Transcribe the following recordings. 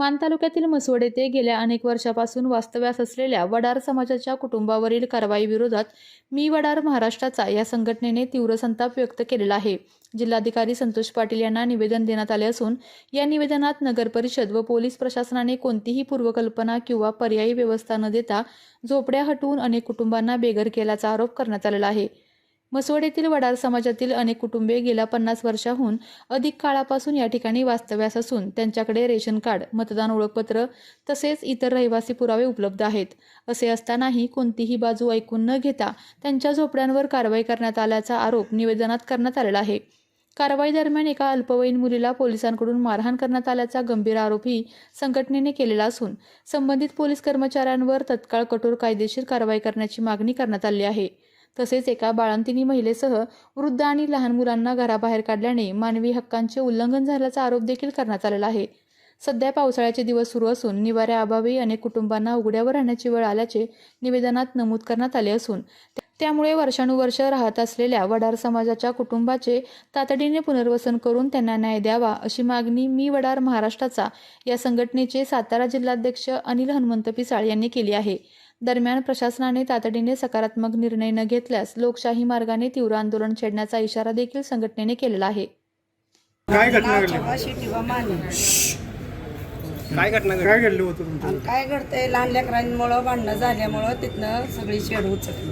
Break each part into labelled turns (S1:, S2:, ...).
S1: मान तालुक्यातील म्हसवड येथे गेल्या अनेक वर्षापासून वास्तव्यास असलेल्या वडार समाजाच्या कुटुंबावरील कारवाईविरोधात मी वडार महाराष्ट्राचा या संघटनेने तीव्र संताप व्यक्त केलेला आहे। जिल्हाधिकारी संतोष पाटील यांना निवेदन देण्यात आले असून या निवेदनात नगर परिषद व पोलीस प्रशासनाने कोणतीही पूर्वकल्पना किंवा पर्यायी व्यवस्था न देता झोपड्या हटवून अनेक कुटुंबांना बेघर केल्याचा आरोप करण्यात आलेला आहे। म्हसवड येथील वडार समाजातील अनेक कुटुंबे गेल्या 50 वर्षांहून अधिक काळापासून या ठिकाणी वास्तव्यास असून त्यांच्याकडे रेशन कार्ड, मतदान ओळखपत्र तसेच इतर रहिवासी पुरावे उपलब्ध आहेत। असे असतानाही कोणतीही बाजू ऐकून न घेता त्यांच्या झोपड्यांवर कारवाई करण्यात आल्याचा आरोप निवेदनात करण्यात आलेला आहे। कारवाई दरम्यान एका अल्पवयीन मुलीला पोलिसांकडून मारहाण करण्यात आल्याचा गंभीर आरोपही संघटनेने केलेला असून संबंधित पोलीस कर्मचाऱ्यांवर तत्काळ कठोर कायदेशीर कारवाई करण्याची मागणी करण्यात आली आहे। तसेच एका बाळंतिनी महिलेसह वृद्ध आणि लहान मुलांना घराबाहेर काढल्याने मानवी हक्कांचे उल्लंघन झाल्याचा आरोप देखील करण्यात आलेला आहे। सध्या पावसाळ्याचे दिवस सुरू असून निवाऱ्याअभावी अनेक कुटुंबांना उघड्यावर राहण्याची वेळ आल्याचे निवेदनात नमूद करण्यात आले असून त्यामुळे वर्षानुवर्ष राहत असलेल्या वडार समाजाच्या कुटुंबाचे तातडीने पुनर्वसन करून त्यांना न्याय द्यावा अशी मागणी मी वडार महाराष्ट्राचा या संघटनेचे सातारा जिल्हाध्यक्ष अनिल हनुमंत पिसाळ यांनी केली आहे। दरम्यान प्रशासनाने तातडीने सकारात्मक निर्णय न घेतल्यास लोकशाही मार्गाने तीव्र आंदोलन छेडण्याचा इशारा देखील संघटनेने केलेला आहे।
S2: काय घटना घडली होतं?
S3: काय घडतंय, लहान लेकरांमुळं भांडणं झाल्यामुळं तिथनं सगळी शेड उचलली।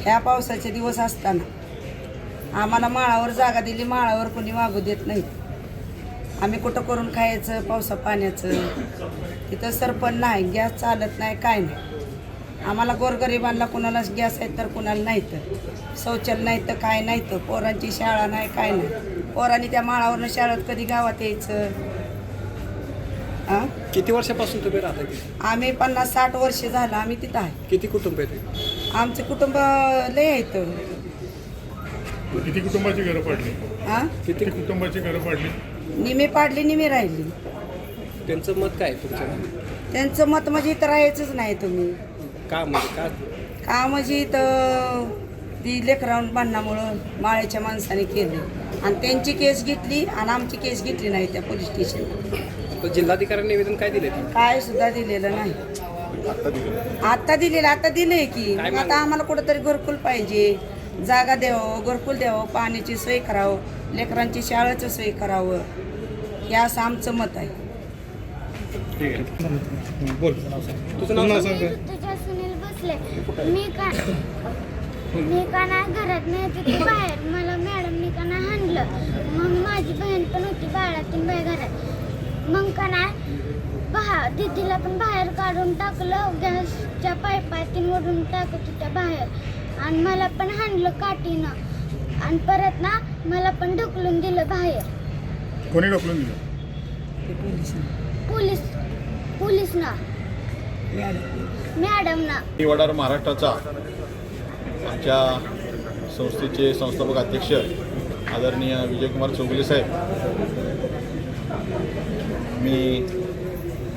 S3: ह्या पावसाचे दिवस असताना आम्हाला माळावर जागा दिली, माळावर कोणी वागू देत नाही। आम्ही कुठं करून खायचं पावसा पाण्याचं, तिथं सरपण नाही, गॅस चालत नाही, काय नाही। आम्हाला गोरगरिबांना कुणाला गॅस आहे तर कुणाला नाही, तर शौचालय नाही तर काय नाही, तर पोरांची शाळा नाही, काय नाही। पोरांनी त्या माळावरनं शाळेत कधी गावात यायचं?
S2: किती वर्षापासून तुम्ही राहता?
S3: आम्ही 50-60 वर्ष झालं आम्ही तिथं आहे।
S2: किती कुटुंब आहेत?
S3: आमचे कुटुंब लय आहेत।
S4: किती कुटुंबाची घरं पडली?
S2: किती
S4: कुटुंबाची घरं पडली?
S3: निमी पाडली, निमी राहिली।
S2: त्यांचं मत काय तुमचं?
S3: त्यांचं मत म्हणजे इथं राहायचंच नाही तुम्ही
S2: का म्हणजे
S3: का म्हणजे इथं ती लेकरावून बांधण्यामुळं माळ्याच्या माणसाने केलं आणि त्यांची केस घेतली आणि आमची केस घेतली नाही त्या पोलीस स्टेशनला।
S2: जिल्हाधिकाऱ्यांनी निवेदन काय दिले?
S3: काय सुद्धा दिलेलं नाही। आता दिलंय की आता आम्हाला कुठंतरी घरकुल पाहिजे, जागा द्यावं, घरकुल द्यावं, पाण्याची सोय करावं, लेकरांची शाळेची सोय करावं, हे असं आमचं मत आहे।
S4: ठीक आहे, बोल. तुझं नाव सांग.
S5: सुनील बसले. मी का नाही घरात नाही तिथे बाहेर, मला मॅडमनी का नाही हाणलं, मग माझी बहीण पण होती बाळातीन बाई घरात, मग का नाही दीदीला पण बाहेर काढून टाकलं, गॅसच्या पाईपातीन वरून टाकत होत्या बाहेर आणि मला पण हाणलं काठीनं आणि परत ना मला पण ढकलून दिलं बाहेर।
S4: कोणी ढकलून दिलं?
S5: पोलीस ना मॅडमना।
S6: मी वडार महाराष्ट्राचा आमच्या संस्थेचे संस्थापक अध्यक्ष आदरणीय विजयकुमार चौगुले साहेब, मी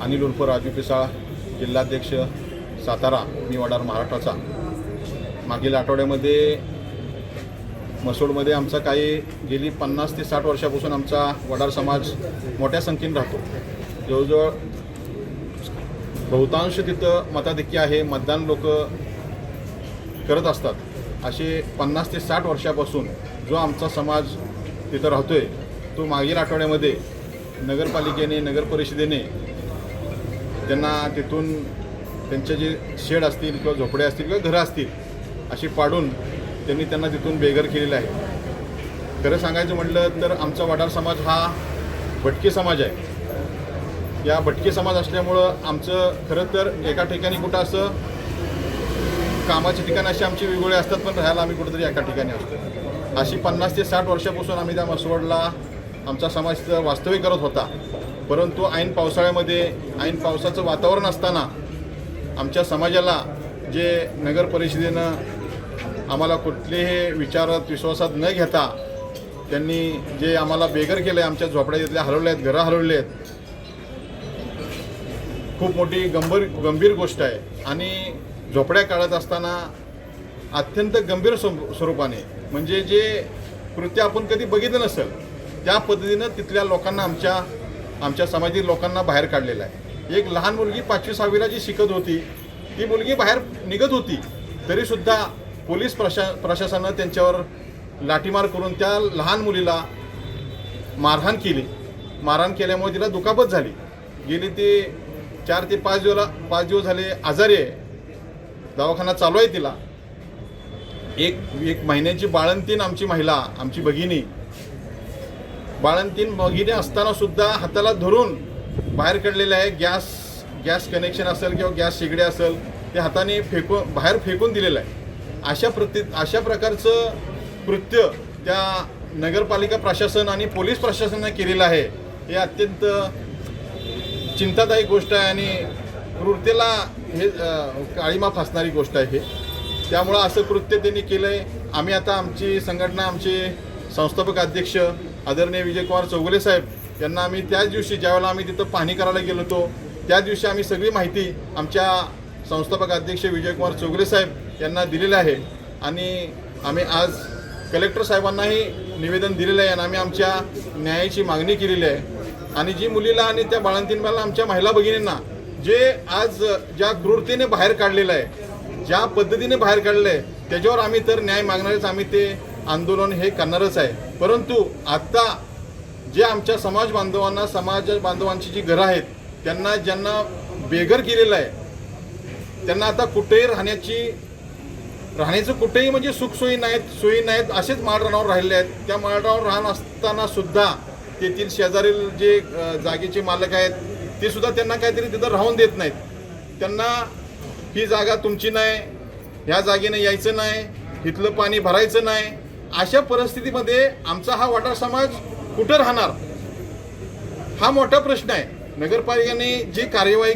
S6: अनिल उर्फ राजू पिसाळ, जिल्हाध्यक्ष सातारा मी वडार महाराष्ट्राचा। मागील आठवड्यामध्ये म्हसवडमध्ये आमचा काही गेली 50 ते 60 वर्षापासून आमचा वडार समाज मोठ्या संख्येने राहतो। जवळजवळ बहुतांश तिथं मताधिक्य आहे, मतदान लोक करत असतात। असे 50 ते 60 वर्षापासून जो आमचा समाज तिथं राहतोय तो मागील आठवड्यामध्ये नगरपालिकेने, नगर परिषदेने त्यांना तिथून त्यांचे जे शेड असतील किंवा झोपड्या असतील किंवा घरं असतील अशी पाडून त्यांनी त्यांना तिथून बेघर केलेलं आहे। खरं सांगायचं म्हटलं तर आमचा वडार समाज हा भटके समाज आहे। या भटके समाज असल्यामुळं आमचं खरं तर एका ठिकाणी कुठं असं कामाची ठिकाणं अशी आमची वेगवेगळे असतात, पण राहायला आम्ही कुठंतरी एका ठिकाणी असतो। अशी 50 ते 60 वर्षापासून आम्ही त्या म्हसवडला आमचा समाज वास्तव्य करत होता। परंतु ऐन पावसाळ्यामध्ये ऐन पावसाचं वातावरण असताना आमच्या समाजाला जे नगर परिषदेनं आम्हाला कुठलेही विचारात विश्वासात न घेता त्यांनी जे आम्हाला बेघर केलं आहे, आमच्या झोपड्या तिथल्या हलवल्या आहेत, घरं हलवली आहेत, खूप मोठी गंभीर गोष्ट आहे। आणि झोपड्या काढत असताना अत्यंत गंभीर स्वरूपाने म्हणजे जे कृत्य आपण कधी बघितलं नसेल त्या पद्धतीनं तिथल्या लोकांना आमच्या आमच्या समाजातील लोकांना बाहेर काढलेला आहे. एक लहान मुलगी 5वी-6वीला जी शिकत होती ती मुलगी बाहेर निघत होती, तरीसुद्धा पोलीस प्रशासनानं त्यांच्यावर लाठीमार करून त्या लहान मुलीला मारहाण केली. मारहाण केल्यामुळे तिला दुखापत झाली. गेली ती 4 ते 5 दिवस झाले आजारी आहे. दवाखाना चालू आहे तिला. एक महिन्याची बाळंतीण आमची महिला, आमची भगिनी, बाळंतीण भगिनी असताना सुद्धा हाताला धरून बाहेर काढलेलं आहे. गॅस कनेक्शन असेल किंवा गॅस शेगडी असेल ते हाताने बाहेर फेकून दिलेलं आहे. अशा प्रकारचं कृत्य त्या नगरपालिका प्रशासन आणि पोलीस प्रशासनाने केलेलं आहे. हे अत्यंत चिंतादायक गोष्ट आहे आणि क्रूरतेला हे काळीमा फासणारी गोष्ट आहे. त्यामुळं असं कृत्य त्यांनी केलं आहे. आम्ही आता आमची संघटना, आमचे संस्थापक अध्यक्ष आदरणीय विजयकुमार चौगुले साहेब यांना आम्ही त्याच दिवशी ज्यावेळेला आम्ही तिथं पाहणी करायला गेलो होतो त्या दिवशी आम्ही सगळी माहिती आमच्या संस्थापक अध्यक्ष विजयकुमार चौगुले साहेब यांना दिलेलं आहे आणि आम्ही आज कलेक्टर साहेबांनाही निवेदन दिलेलं आहे आणि आम्ही आमच्या न्यायाची मागणी केलेली आहे. आणि जी मुलीला आणि त्या बाळंतीणबाला आमच्या महिला भगिनींना जे आज ज्या क्रूरतेने बाहेर काढलेलं आहे, ज्या पद्धतीने बाहेर काढलं आहे, त्याच्यावर आम्ही तर न्याय मागणारच. आम्ही ते आंदोलन हे करणारच आहे. परंतु आत्ता जे आमच्या समाज बांधवांची जी घरं आहेत त्यांना ज्यांना बेघर केलेलं आहे त्यांना आता कुठेही राहण्याचं कुठेही म्हणजे सोयी नाहीत, असेच माळरानावर राहिले आहेत. त्या माळरानावर राहत असताना सुद्धा तेथील शेजारील जे जागेचे मालक आहेत ते सुद्धा त्यांना काहीतरी तिथं राहून देत नाहीत. त्यांना ही जागा तुमची नाही, ह्या जागेने यायचं नाही, इथलं पाणी भरायचं नाही. अशा परिस्थितीमध्ये आमचा हा वडार समाज कुठं राहणार हा मोठा प्रश्न आहे. नगरपालिकेने जी कारवाई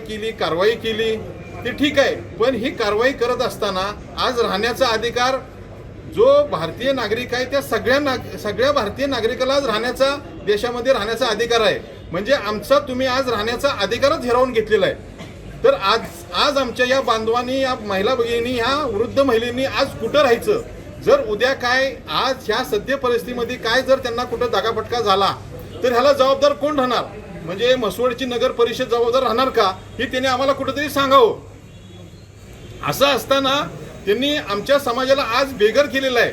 S6: केली ते ठीक आहे, पण ही कारवाई करत असताना आज राहण्याचा अधिकार जो भारतीय नागरिक आहे त्या सगळ्या भारतीय नागरिकाला आज देशामध्ये राहण्याचा अधिकार आहे. म्हणजे आमचा तुम्ही आज राहण्याचा अधिकारच हिरावून घेतलेला आहे. तर आज आमच्या या बांधवांनी, या महिला भगिनी, ह्या वृद्ध महिलांनी आज कुठं राहायचं? जर उद्या काय आज ह्या सद्य परिस्थितीमध्ये काय जर त्यांना कुठं दागाफटका झाला तर ह्याला जबाबदार कोण राहणार? म्हणजे म्हसवडची नगर परिषद जबाबदार राहणार का हे त्यांनी आम्हाला कुठेतरी सांगावं. असं असताना त्यांनी आमच्या समाजाला आज बेघर केलेलं आहे.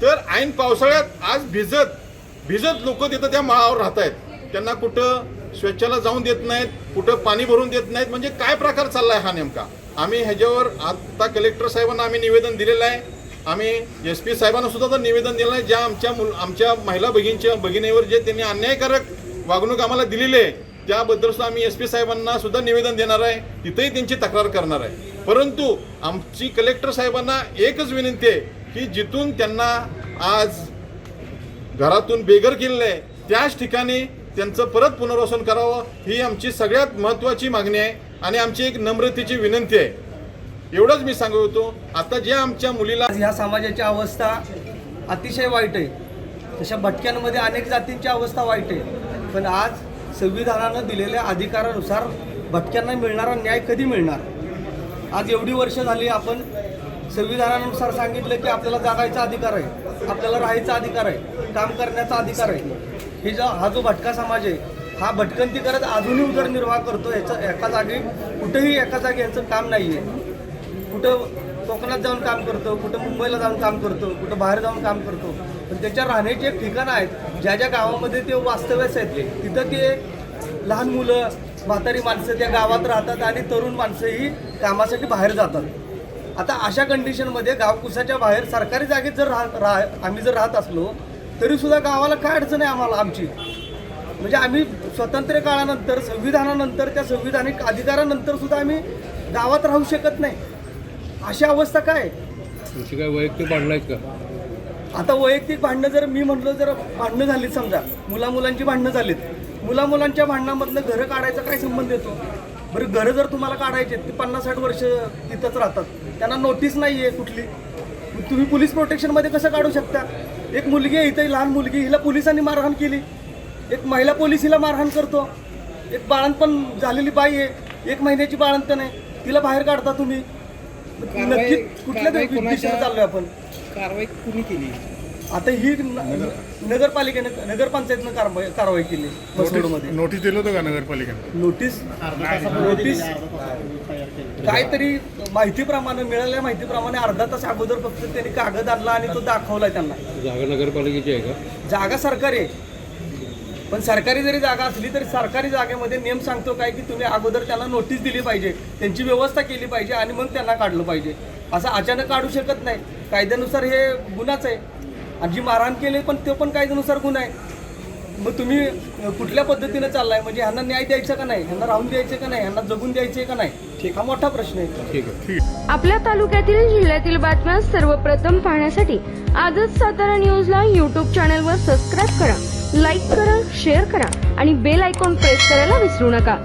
S6: तर ऐन पावसाळ्यात आज भिजत लोक तिथं त्या माळावर राहत आहेत. त्यांना कुठं स्वच्छाला जाऊन देत नाहीत, कुठं पाणी भरून देत नाहीत. म्हणजे काय प्रकार चाललाय हा नेमका? आम्ही ह्याच्यावर आता कलेक्टर साहेबांना आम्ही निवेदन दिलेलं आहे. आम्ही SP साहेबांना सुद्धा तर निवेदन दिलं आहे. ज्या आमच्या महिला भगिनीवर जे त्यांनी अन्यायकारक वागणूक आम्हाला दिलेली आहे त्याबद्दल सुद्धा आम्ही SP साहेबांना सुद्धा निवेदन देणार आहे. तिथेही त्यांची तक्रार करणार आहे. परंतु आमची कलेक्टर साहेबांना एकच विनंती आहे की जिथून त्यांना आज घरातून बेघर केलेलं आहे त्याच ठिकाणी त्यांचं परत पुनर्वसन करावं ही आमची सगळ्यात महत्त्वाची मागणी आहे आणि आमची एक नम्रतेची विनंती आहे. एवढंच मी सांगू होतो. आता जे आमच्या मुलीला
S7: ह्या समाजाची अवस्था अतिशय वाईट आहे. तशा भटक्यांमध्ये अनेक जातींची अवस्था वाईट आहे. पण आज संविधानानं दिलेल्या अधिकारानुसार भटक्यांना मिळणारा न्याय कधी मिळणार? आज एवढी वर्ष झाली आपण संविधानानुसार सांगितलं की आपल्याला जागायचा अधिकार आहे, आपल्याला राहायचा अधिकार आहे, काम करण्याचा अधिकार आहे. हा जो भटका समाज आहे हा भटकंती करत अजूनही उदरनिर्वाह करतो. एका जागी यांचं काम नाही आहे. कुठं कोकणात जाऊन काम करतो, कुठं मुंबईला जाऊन काम करतो, कुठं बाहेर जाऊन काम करतो. पण त्याच्या राहण्याची एक ठिकाणं आहेत. ज्या गावामध्ये ते वास्तव्यास आहेत तिथं ते लहान मुलं, म्हातारी माणसं त्या गावात राहतात आणि तरुण माणसंही कामासाठी बाहेर जातात. आता अशा कंडिशनमध्ये गावकुसाच्या बाहेर सरकारी जागेत जर आम्ही जर राहत असलो तरीसुद्धा गावाला काय अडचण आहे आम्हाला आमची? म्हणजे आम्ही स्वातंत्र्य काळानंतर, संविधानानंतर, त्या संविधानिक अधिकारानंतर सुद्धा आम्ही गावात राहू शकत नाही. अशी अवस्था काय?
S2: तुमची काय वैयक्तिक भांडणं आहेत का?
S7: आता वैयक्तिक भांडणं जर मी म्हटलं, जर भांडणं झालीत, समजा मुलांची भांडणं झालीत, मुलांच्या भांडणामधनं घरं काढायचा काय संबंध येतो? बरं, घरं जर तुम्हाला काढायचे ते 50-60 वर्ष तिथंच राहतात, त्यांना नोटीस नाही आहे कुठली, तुम्ही पोलीस प्रोटेक्शनमध्ये कसं काढू शकता? एक मुलगी आहे इथं, लहान मुलगी, हिला पोलिसांनी मारहाण केली, एक महिला पोलीस हिला मारहाण करतो, एक बाळंतपण झालेली बाई आहे, 1 महिन्याची बाळंतपण आहे, तिला बाहेर काढता तुम्ही. नक्की कुठल्या दिशेने चाललोय आपण?
S2: कारवाई कुणी केली?
S7: आता ही नगरपालिकेनं नगरपंचायतनं कारवाई केली बसवडमध्ये.
S4: नोटीस दिलं होतं का नगरपालिकेनं?
S7: नोटीस काहीतरी माहितीप्रमाणे मिळालेल्या माहितीप्रमाणे अर्धा तास अगोदर फक्त त्यांनी कागद आणला आणि तो दाखवलाय त्यांना.
S2: जागा नगरपालिकेची आहे का?
S7: जागा सरकारी आहे, पण सरकारी जरी जागा असली तरी सरकारी जागेमध्ये नियम सांगतो काय की तुम्ही अगोदर त्यांना नोटीस दिली पाहिजे, त्यांची व्यवस्था केली पाहिजे आणि मग त्यांना काढलं पाहिजे. असं अचानक काढू शकत नाही. कायद्यानुसार हे गुन्हाच आहे आणि जी मारहाण केली पण तो पण कायद्यानुसार गुन्हा आहे. मग तुम्ही कुठल्या पद्धतीनं चाललाय? म्हणजे ह्यांना न्याय द्यायचा का नाही, ह्यांना राहून द्यायचं का नाही, ह्यांना जगून द्यायचे का नाही, हा मोठा प्रश्न आहे.
S2: ठीक आहे.
S8: आपल्या तालुक्यातील जिल्ह्यातील बातम्या सर्वप्रथम पाहण्यासाठी आजच सातारा न्यूजला यूट्यूब चॅनलवर सबस्क्राईब करा, लाईक करा, शेअर करा आणि बेल आयकॉन प्रेस करायला विसरू नका.